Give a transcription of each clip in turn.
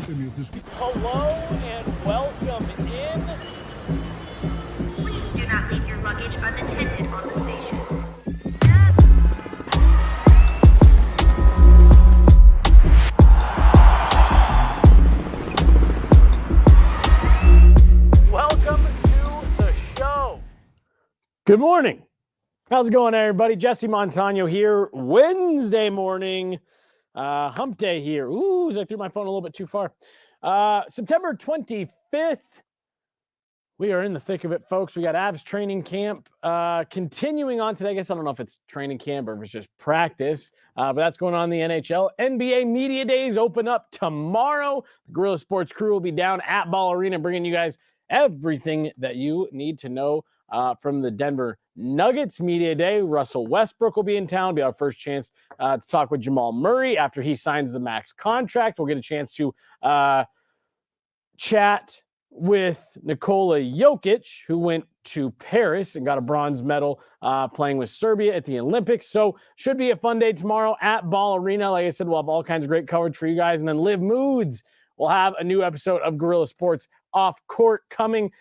Hello and welcome in. Please do not leave your luggage unattended on the station. Welcome to the show. Good morning. How's it going, everybody? Jesse Montano here. Wednesday morning. Hump day here. Ooh, I threw my phone a little bit too far. September 25th. We are in the thick of it, folks. We got Avs training camp continuing on today. I guess I don't know if it's training camp or if it's just practice, but that's going on in the NHL. NBA Media Days open up tomorrow. The Guerilla Sports crew will be down at Ball Arena bringing you guys everything that you need to know from the Denver Nuggets Media Day. Russell Westbrook will be in town. It'll be our first chance to talk with Jamal Murray after he signs the max contract. We'll get a chance to chat with Nikola Jokic, who went to Paris and got a bronze medal playing with Serbia at the Olympics. So should be a fun day tomorrow at Ball Arena. Like I said, we'll have all kinds of great coverage for you guys. And then Live Moods will have a new episode of Guerilla Sports Off Court coming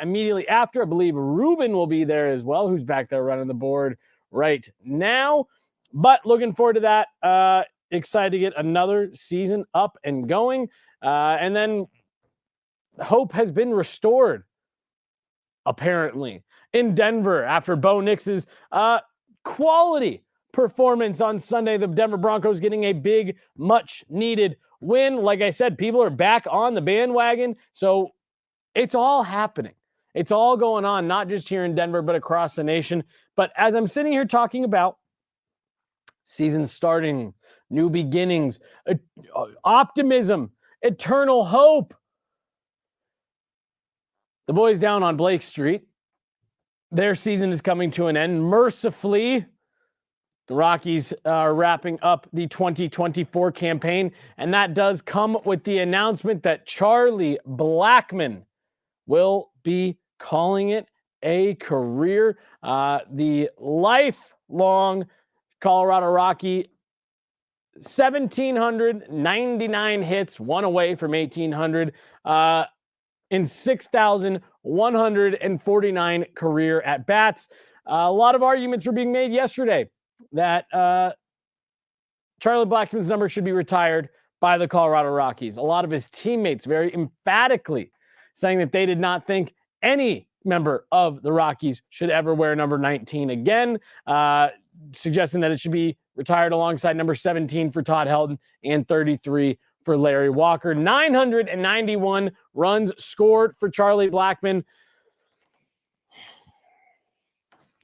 immediately after. I believe Ruben will be there as well, who's back there running the board right now. But looking forward to that. Excited to get another season up and going. And then hope has been restored, apparently, in Denver after Bo Nix's quality performance on Sunday. The Denver Broncos getting a big, much-needed win. Like I said, people are back on the bandwagon, so it's all happening. It's all going on, not just here in Denver, but across the nation. But as I'm sitting here talking about season starting, new beginnings, optimism, eternal hope, the boys down on Blake Street, their season is coming to an end. Mercifully, the Rockies are wrapping up the 2024 campaign, and that does come with the announcement that Charlie Blackmon will be calling it a career. The lifelong Colorado Rocky, 1,799 hits, one away from 1,800. In 6,149 career at-bats. A lot of arguments were being made yesterday that Charlie Blackmon's number should be retired by the Colorado Rockies. A lot of his teammates very emphatically saying that they did not think any member of the Rockies should ever wear number 19 again, suggesting that it should be retired alongside number 17 for Todd Helton and 33 for Larry Walker. 991 runs scored for Charlie Blackmon.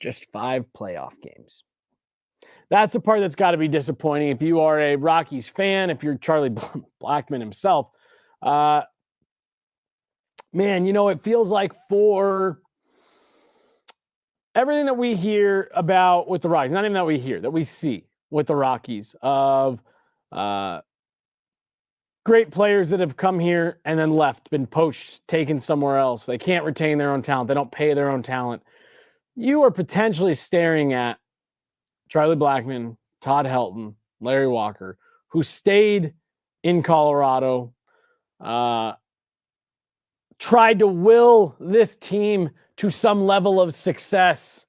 Just 5 playoff games. That's the part that's got to be disappointing. If you are a Rockies fan, if you're Charlie Blackmon himself, man, you know, it feels like for everything that we hear about with the Rockies, not even that we hear, that we see with the Rockies of great players that have come here and then left, been poached, taken somewhere else. They can't retain their own talent. They don't pay their own talent. You are potentially staring at Charlie Blackmon, Todd Helton, Larry Walker, who stayed in Colorado, tried to will this team to some level of success,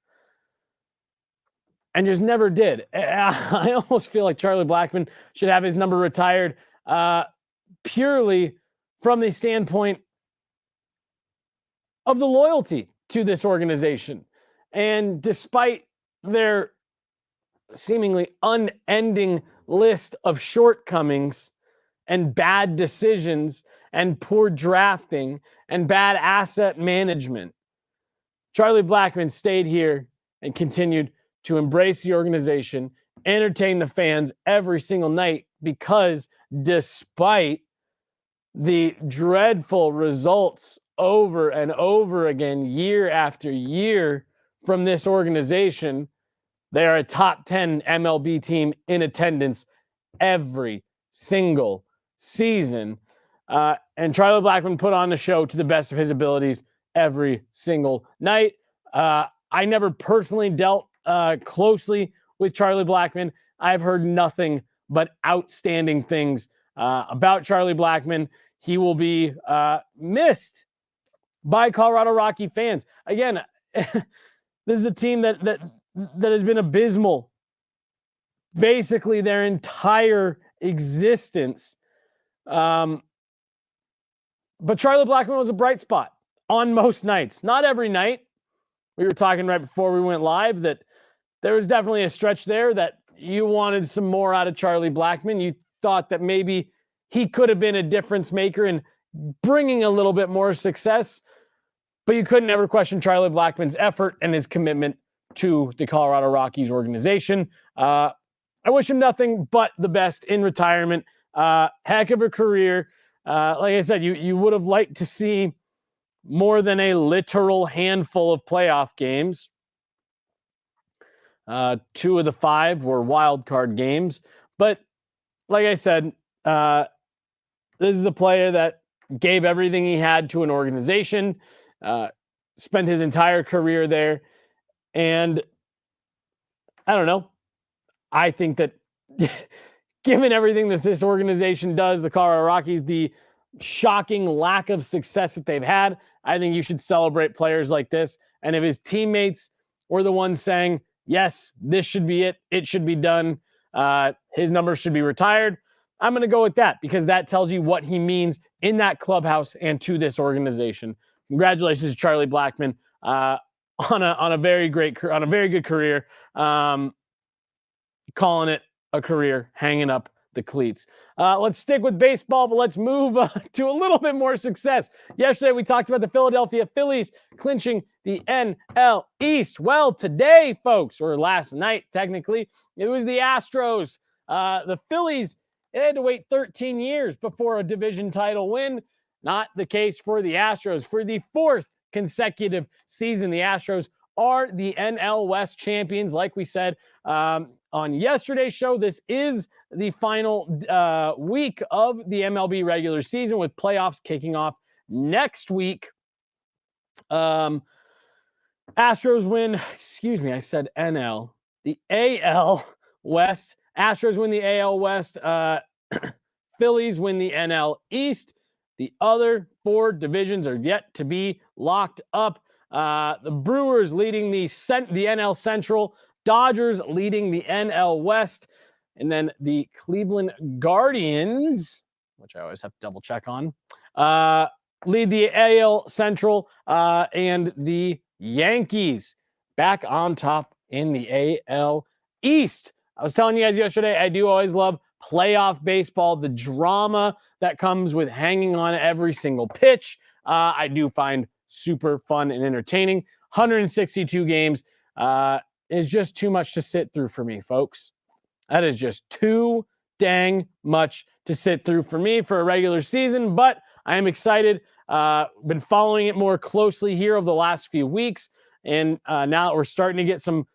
and just never did. I almost feel like Charlie Blackmon should have his number retired purely from the standpoint of the loyalty to this organization. And despite their seemingly unending list of shortcomings and bad decisions and poor drafting and bad asset management, Charlie Blackmon stayed here and continued to embrace the organization, entertain the fans every single night, because despite the dreadful results over and over again, year after year from this organization, they are a top 10 MLB team in attendance every single season. And Charlie Blackmon put on the show to the best of his abilities every single night. I never personally dealt closely with Charlie Blackmon. I've heard nothing but outstanding things about Charlie Blackmon. he will be missed by Colorado Rocky fans. Again, this is a team that has been abysmal basically their entire existence. But Charlie Blackmon was a bright spot on most nights. Not every night. We were talking right before we went live that there was definitely a stretch there that you wanted some more out of Charlie Blackmon. You thought that maybe he could have been a difference maker in bringing a little bit more success, but you couldn't ever question Charlie Blackmon's effort and his commitment to the Colorado Rockies organization. I wish him nothing but the best in retirement. Heck of a career. Like I said, you would have liked to see more than a literal handful of playoff games. 2 of the 5 were wild card games. But like I said, this is a player that gave everything he had to an organization, spent his entire career there. And I don't know. I think that given everything that this organization does, the Colorado Rockies, the shocking lack of success that they've had, I think you should celebrate players like this. And if his teammates were the ones saying, yes, this should be it, it should be done, his numbers should be retired, I'm going to go with that because that tells you what he means in that clubhouse and to this organization. Congratulations to Charlie Blackmon on a very good career. Calling it a career, hanging up the cleats. Let's stick with baseball, but let's move to a little bit more success. Yesterday, we talked about the Philadelphia Phillies clinching the NL East. Well, today, folks, or last night, technically, it was the Astros. The Phillies, they had to wait 13 years before a division title win. Not the case for the Astros. For the 4th consecutive season, the Astros are the NL West champions. Like we said on yesterday's show, this is the final week of the MLB regular season with playoffs kicking off next week. Astros win, I said NL. The AL West. Astros win the AL West. Phillies win the NL East. The other 4 divisions are yet to be locked up. The Brewers leading the NL Central, Dodgers leading the NL West, and then the Cleveland Guardians, which I always have to double check on, lead the AL Central, and the Yankees back on top in the AL East. I was telling you guys yesterday, I do always love playoff baseball, the drama that comes with hanging on every single pitch. I do find super fun and entertaining. 162 games is just too much to sit through for me, folks. That is just too dang much to sit through for me for a regular season, but I am excited. Been following it more closely here over the last few weeks, and now that we're starting to get some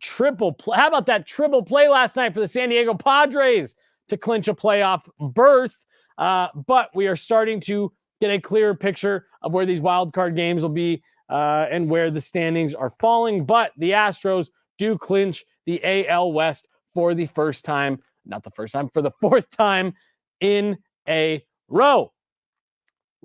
triple play. How about that triple play last night for the San Diego Padres to clinch a playoff berth? But we are starting to get a clearer picture of where these wild card games will be and where the standings are falling. But the Astros do clinch the AL West for the first time, not the first time, for the 4th time in a row.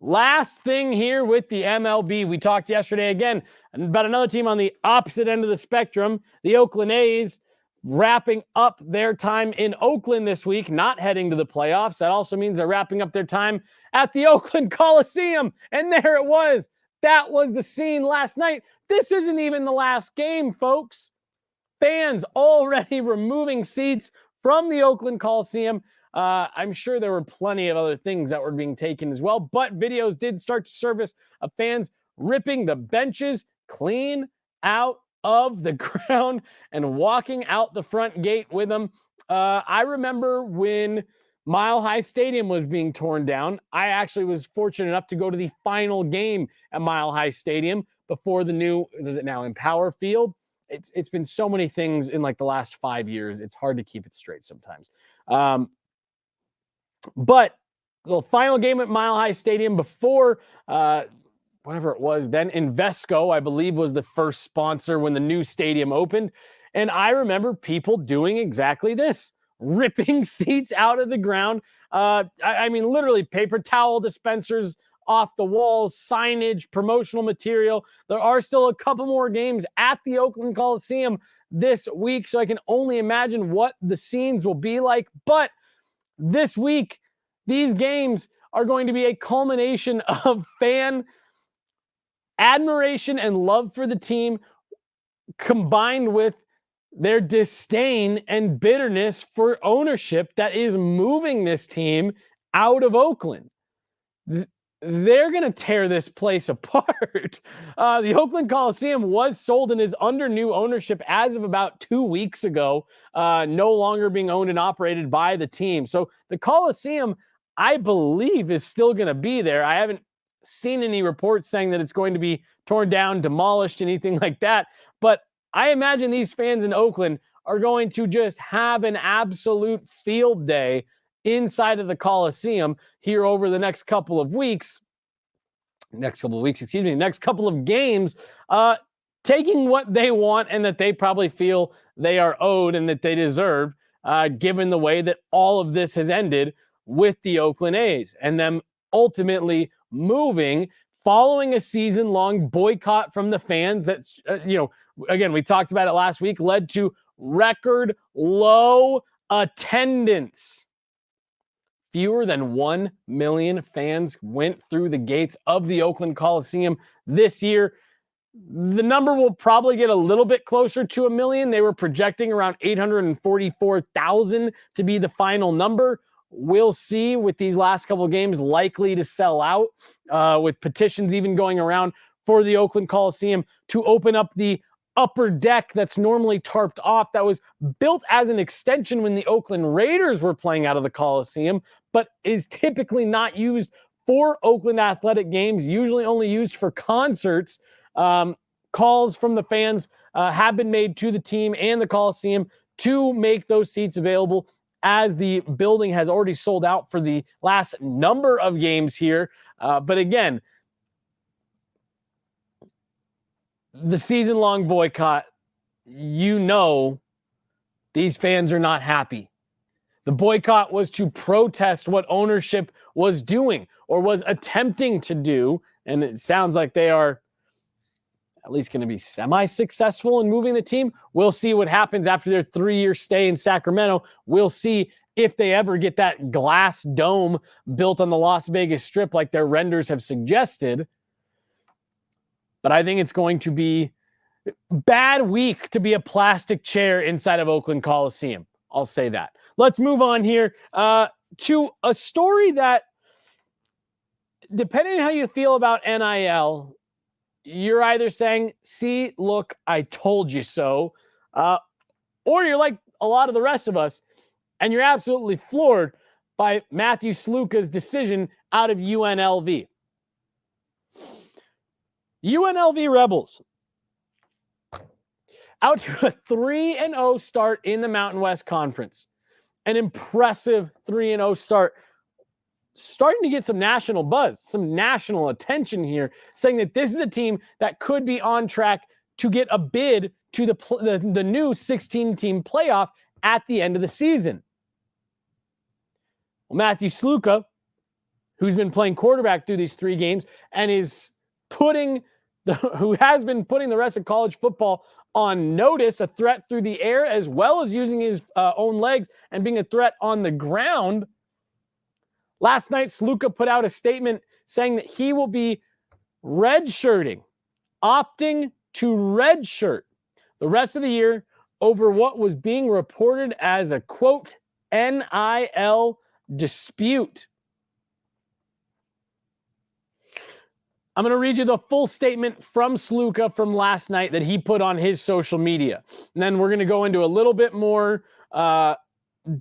Last thing here with the MLB. We talked yesterday again about another team on the opposite end of the spectrum, the Oakland A's, wrapping up their time in Oakland this week, not heading to the playoffs. That also means they're wrapping up their time at the Oakland Coliseum. And there it was. That was the scene last night. This isn't even the last game, folks. Fans already removing seats from the Oakland Coliseum. I'm sure there were plenty of other things that were being taken as well, but videos did start to surface of fans ripping the benches clean out of the ground and walking out the front gate with them. I remember when Mile High Stadium was being torn down. I actually was fortunate enough to go to the final game at Mile High Stadium before the new, is it now Empower Field? It's been so many things in like the last 5 years. It's hard to keep it straight sometimes. But the final game at Mile High Stadium before whatever it was, then Invesco, I believe, was the first sponsor when the new stadium opened. And I remember people doing exactly this, ripping seats out of the ground. I mean, literally paper towel dispensers off the walls, signage, promotional material. There are still a couple more games at the Oakland Coliseum this week, so I can only imagine what the scenes will be like. But this week, these games are going to be a culmination of fan admiration and love for the team, combined with their disdain and bitterness for ownership that is moving this team out of Oakland. They're going to tear this place apart. The Oakland Coliseum was sold and is under new ownership as of about 2 weeks ago, no longer being owned and operated by the team. So the Coliseum, I believe, is still going to be there. I haven't seen any reports saying that it's going to be torn down, demolished, anything like that. But I imagine these fans in Oakland are going to just have an absolute field day inside of the Coliseum here over the next couple of games, taking what they want and that they probably feel they are owed and that they deserve, given the way that all of this has ended with the Oakland A's and them ultimately moving following a season-long boycott from the fans that's, again, we talked about it last week, led to record low attendance. Fewer than 1 million fans went through the gates of the Oakland Coliseum this year. The number will probably get a little bit closer to 1 million. They were projecting around 844,000 to be the final number. We'll see with these last couple of games likely to sell out, with petitions even going around for the Oakland Coliseum to open up the upper deck that's normally tarped off, that was built as an extension when the Oakland Raiders were playing out of the Coliseum, but is typically not used for Oakland athletic games, usually only used for concerts. Calls from the fans have been made to the team and the Coliseum to make those seats available, as the building has already sold out for the last number of games here. But again, the season-long boycott, these fans are not happy. The boycott was to protest what ownership was doing or was attempting to do, and it sounds like they are at least going to be semi-successful in moving the team. We'll see what happens after their 3-year stay in Sacramento. We'll see if they ever get that glass dome built on the Las Vegas Strip like their renders have suggested. But I think it's going to be a bad week to be a plastic chair inside of Oakland Coliseum. I'll say that. Let's move on here to a story that, depending on how you feel about NIL, you're either saying, see, look, I told you so, or you're like a lot of the rest of us, and you're absolutely floored by Matthew Sluka's decision out of UNLV. UNLV Rebels out to a 3-0 start in the Mountain West Conference. An impressive 3-0 start. Starting to get some national buzz, some national attention here, saying that this is a team that could be on track to get a bid to the new 16-team playoff at the end of the season. Well, Matthew Sluka, who's been playing quarterback through these 3 games and who has been putting the rest of college football on notice, a threat through the air as well as using his own legs and being a threat on the ground. Last night, Sluka put out a statement saying that he will be redshirting, opting to redshirt the rest of the year over what was being reported as a, quote, NIL dispute. I'm going to read you the full statement from Sluka from last night that he put on his social media. And then we're going to go into a little bit more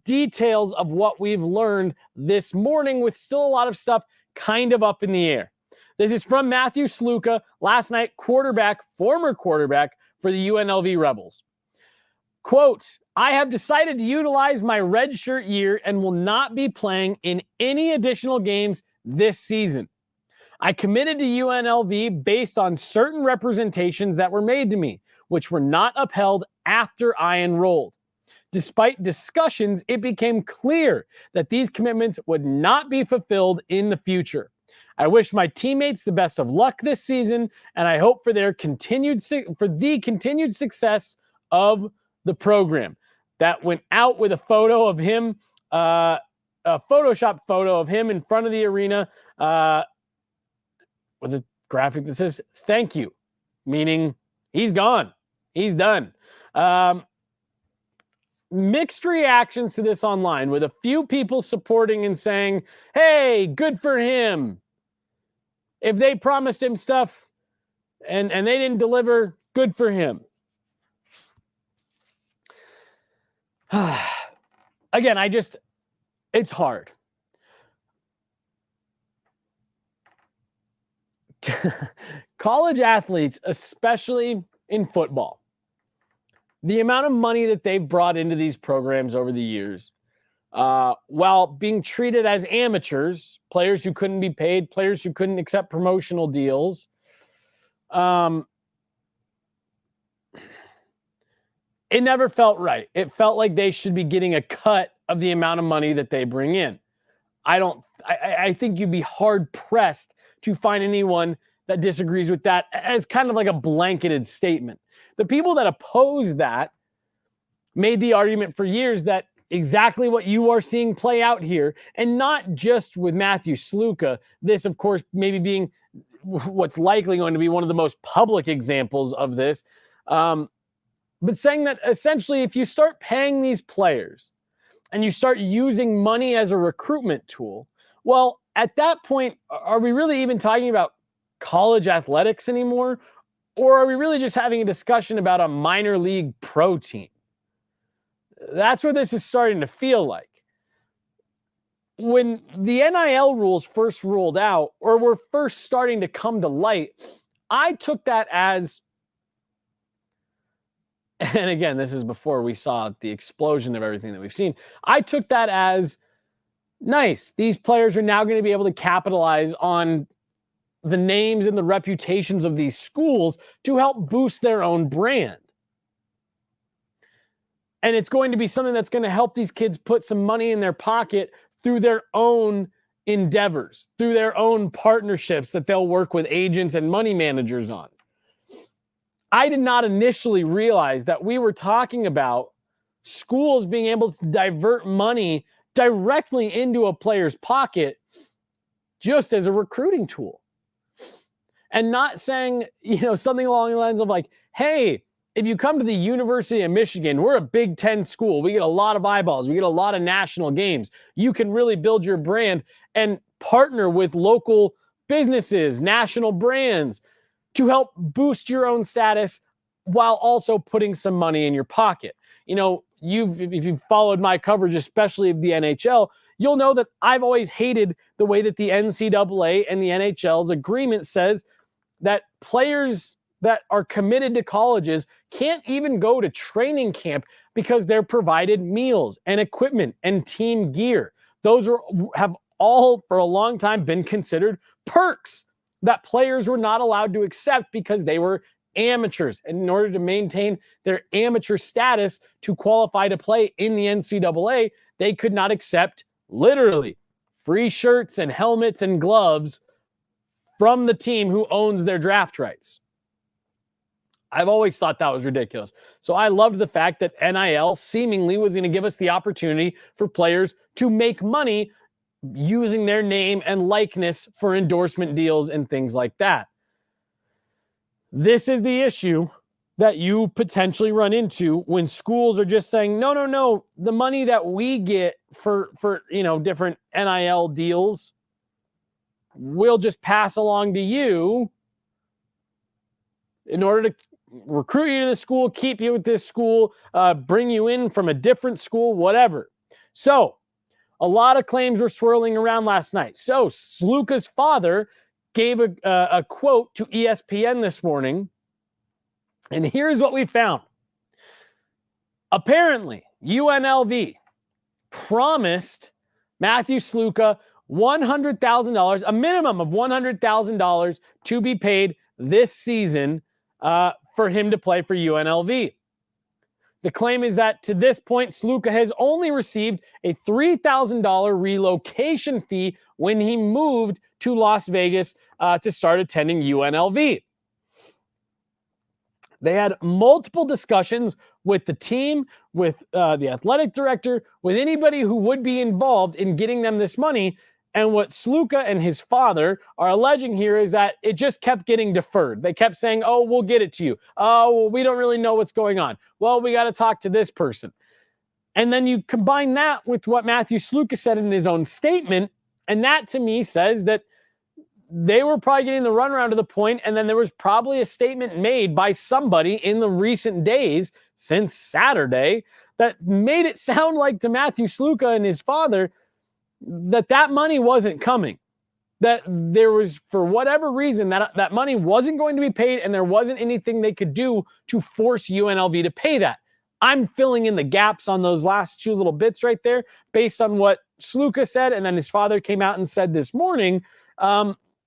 details of what we've learned this morning, with still a lot of stuff kind of up in the air. This is from Matthew Sluka, last night, former quarterback for the UNLV Rebels. Quote, I have decided to utilize my redshirt year and will not be playing in any additional games this season. I committed to UNLV based on certain representations that were made to me, which were not upheld after I enrolled. Despite discussions, it became clear that these commitments would not be fulfilled in the future. I wish my teammates the best of luck this season, and I hope for the continued success of the program. That went out with a photo of him, a Photoshop photo of him in front of the arena, with a graphic that says "Thank you," meaning he's gone, he's done. Mixed reactions to this online, with a few people supporting and saying, "Hey, good for him. If they promised him stuff and they didn't deliver, good for him." Again, it's hard. College athletes, especially in football, the amount of money that they've brought into these programs over the years, while being treated as amateurs, players who couldn't be paid, players who couldn't accept promotional deals, it never felt right. It felt like they should be getting a cut of the amount of money that they bring in. I think you'd be hard pressed to find anyone that disagrees with that as kind of like a blanketed statement. The people that oppose that made the argument for years that exactly what you are seeing play out here, and not just with Matthew Sluka, this, of course, maybe being what's likely going to be one of the most public examples of this, but saying that essentially if you start paying these players and you start using money as a recruitment tool, well, at that point, are we really even talking about college athletics anymore? Or are we really just having a discussion about a minor league pro team? That's what this is starting to feel like. When the NIL rules first rolled out, or were first starting to come to light, I took that as, and again, this is before we saw the explosion of everything that we've seen, I took that as, nice, these players are now going to be able to capitalize on the names and the reputations of these schools to help boost their own brand. And it's going to be something that's going to help these kids put some money in their pocket through their own endeavors, through their own partnerships that they'll work with agents and money managers on. I did not initially realize that we were talking about schools being able to divert money directly into a player's pocket just as a recruiting tool. And not saying, something along the lines of like, hey, if you come to the University of Michigan, we're a Big Ten school. We get a lot of eyeballs. We get a lot of national games. You can really build your brand and partner with local businesses, national brands to help boost your own status while also putting some money in your pocket. If you've followed my coverage, especially of the NHL, you'll know that I've always hated the way that the NCAA and the NHL's agreement says that players that are committed to colleges can't even go to training camp because they're provided meals and equipment and team gear. Those have all for a long time been considered perks that players were not allowed to accept because they were amateurs. And in order to maintain their amateur status to qualify to play in the NCAA, they could not accept literally free shirts and helmets and gloves from the team who owns their draft rights. I've always thought that was ridiculous. So I loved the fact that NIL seemingly was going to give us the opportunity for players to make money using their name and likeness for endorsement deals and things like that. This is the issue that you potentially run into when schools are just saying, no, the money that we get for different NIL deals, we'll just pass along to you in order to recruit you to the school, keep you at this school, bring you in from a different school, whatever. So a lot of claims were swirling around last night. So Sluka's father gave a quote to ESPN this morning, and here's what we found. Apparently, UNLV promised Matthew Sluka $100,000, a minimum of $100,000 to be paid this season for him to play for UNLV. The claim is that to this point, Sluka has only received a $3,000 relocation fee when he moved to Las Vegas to start attending UNLV. They had multiple discussions with the team, with the athletic director, with anybody who would be involved in getting them this money. And what Sluka and his father are alleging here is that it just kept getting deferred. They kept saying, oh, we'll get it to you. Oh, well, we don't really know what's going on. Well, we got to talk to this person. And then you combine that with what Matthew Sluka said in his own statement, and that to me says that they were probably getting the runaround to the point, and then there was probably a statement made by somebody in the recent days since Saturday that made it sound like to Matthew Sluka and his father that money wasn't coming, that there was, for whatever reason, that money wasn't going to be paid, and there wasn't anything they could do to force UNLV to pay that. I'm filling in the gaps on those last two little bits right there based on what Sluka said, and then his father came out and said this morning.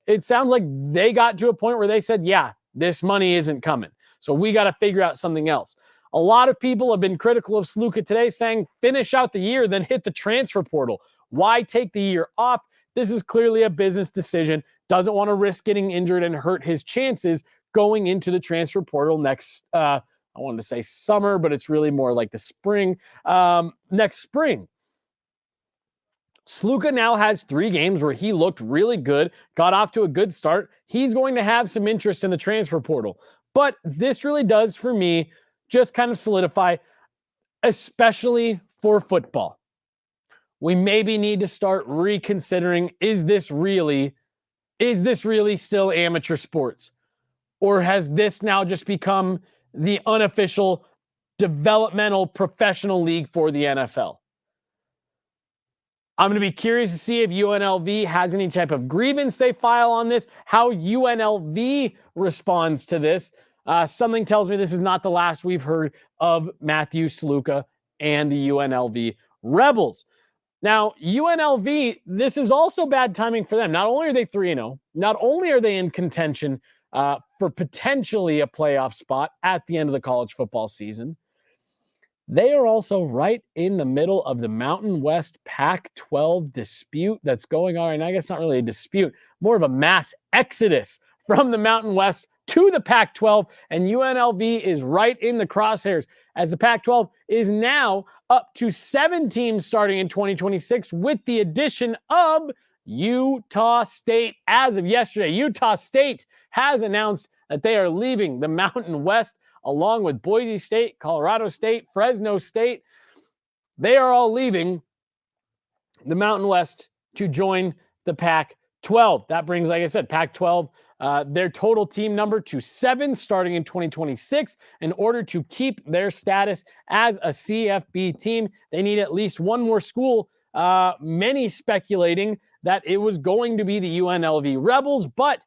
It sounds like they got to a point where they said, yeah, this money isn't coming, so we got to figure out something else. A lot of people have been critical of Sluka today, saying finish out the year, then hit the transfer portal. Why take the year off? This is clearly a business decision. Doesn't want to risk getting injured and hurt his chances going into the transfer portal next, I wanted to say summer, but it's really more like the spring, next spring. Sluka now has 3 games where he looked really good, got off to a good start. He's going to have some interest in the transfer portal. But this really does, for me, just kind of solidify, especially for football. We maybe need to start reconsidering, is this really still amateur sports? Or has this now just become the unofficial developmental professional league for the NFL? I'm going to be curious to see if UNLV has any type of grievance they file on this, how UNLV responds to this. Something tells me this is not the last we've heard of Matthew Sluka and the UNLV Rebels. Now, UNLV, this is also bad timing for them. Not only are they 3-0, not only are they in contention for potentially a playoff spot at the end of the college football season, they are also right in the middle of the Mountain West Pac-12 dispute that's going on. And I guess not really a dispute, more of a mass exodus from the Mountain West to the Pac-12. And UNLV is right in the crosshairs as the Pac-12 is now up to 7 teams starting in 2026 with the addition of Utah State. As of yesterday, Utah State has announced that they are leaving the Mountain West along with Boise State, Colorado State, Fresno State. They are all leaving the Mountain West to join the Pac-12. That brings, like I said, Pac-12, their total team number to 7 starting in 2026. In order to keep their status as a CFB team, they need at least one more school, many speculating that it was going to be the UNLV Rebels, but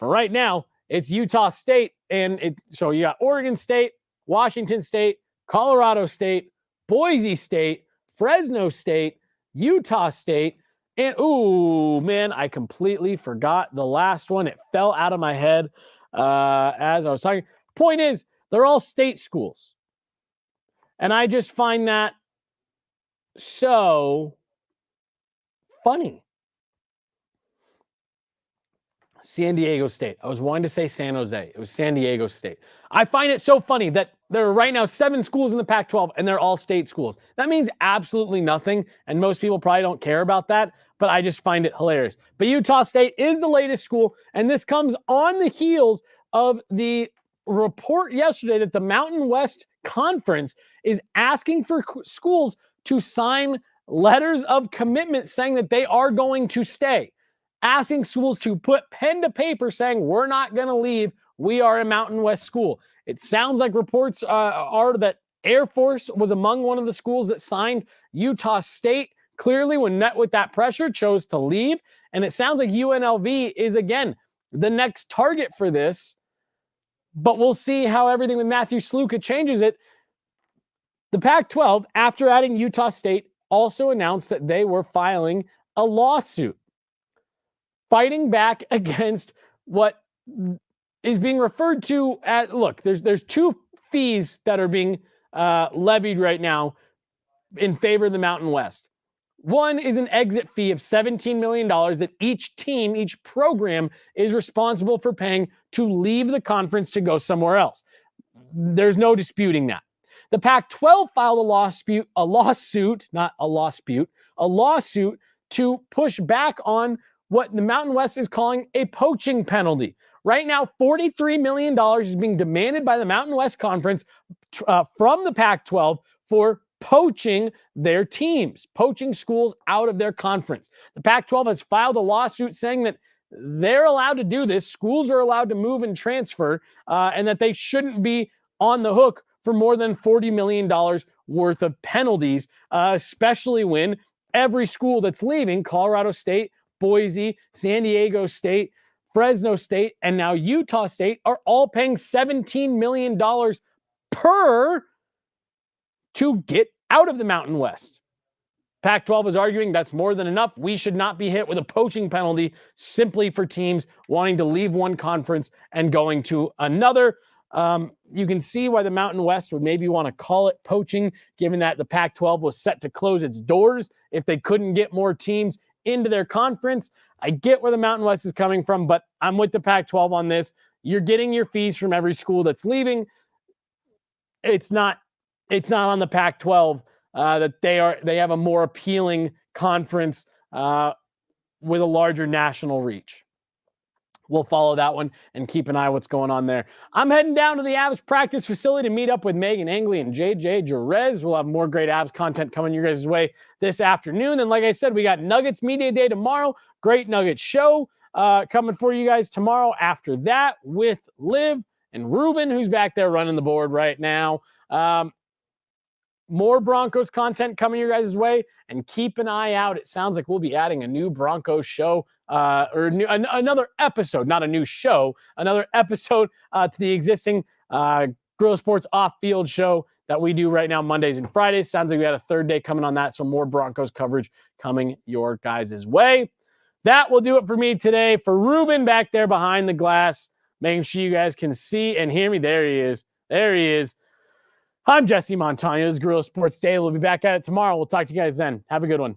for right now, it's Utah State. And so you got Oregon State, Washington State, Colorado State, Boise State, Fresno State, Utah State, and ooh, man, I completely forgot the last one. It fell out of my head as I was talking. Point is, they're all state schools. And I just find that so funny. San Diego State. I was wanting to say San Jose. It was San Diego State. I find it so funny that there are right now 7 schools in the Pac-12 and they're all state schools. That means absolutely nothing, and most people probably don't care about that, but I just find it hilarious. But Utah State is the latest school, and this comes on the heels of the report yesterday that the Mountain West Conference is asking for schools to sign letters of commitment saying that they are going to stay. Asking schools to put pen to paper saying, we're not going to leave. We are a Mountain West school. It sounds like reports are that Air Force was among one of the schools that signed. Utah State, clearly when met with that pressure, chose to leave. And it sounds like UNLV is, again, the next target for this. But we'll see how everything with Matthew Sluka changes it. The Pac-12, after adding Utah State, also announced that they were filing a lawsuit, fighting back against what is being referred to as, look, there's 2 fees that are being levied right now in favor of the Mountain West. One is an exit fee of $17 million that each team, each program is responsible for paying to leave the conference to go somewhere else. There's no disputing that. The Pac-12 filed a lawsuit to push back on what the Mountain West is calling a poaching penalty. Right now, $43 million is being demanded by the Mountain West Conference from the Pac-12 for poaching their teams, poaching schools out of their conference. The Pac-12 has filed a lawsuit saying that they're allowed to do this, schools are allowed to move and transfer, and that they shouldn't be on the hook for more than $40 million worth of penalties, especially when every school that's leaving, Colorado State, Boise, San Diego State, Fresno State, and now Utah State, are all paying $17 million per to get out of the Mountain West. Pac-12 is arguing that's more than enough. We should not be hit with a poaching penalty simply for teams wanting to leave one conference and going to another. You can see why the Mountain West would maybe want to call it poaching, given that the Pac-12 was set to close its doors if they couldn't get more teams into their conference. I get where the Mountain West is coming from, but I'm with the Pac-12 on this. You're getting your fees from every school that's leaving. It's not on the Pac-12 that they have a more appealing conference with a larger national reach. We'll follow that one and keep an eye on what's going on there. I'm heading down to the Avs practice facility to meet up with Megan Angley and JJ Jerez. We'll have more great Avs content coming your guys' way this afternoon. And like I said, we got Nuggets Media Day tomorrow. Great Nuggets show coming for you guys tomorrow after that with Liv and Ruben, who's back there running the board right now. More Broncos content coming your guys' way, and keep an eye out. It sounds like we'll be adding a new Broncos show another episode, not a new show, another episode to the existing Guerilla Sports off-field show that we do right now Mondays and Fridays. Sounds like we had a third day coming on that, so more Broncos coverage coming your guys' way. That will do it for me today. For Ruben back there behind the glass, making sure you guys can see and hear me. There he is. There he is. I'm Jesse Montano. This is Guerilla Sports Day. We'll be back at it tomorrow. We'll talk to you guys then. Have a good one.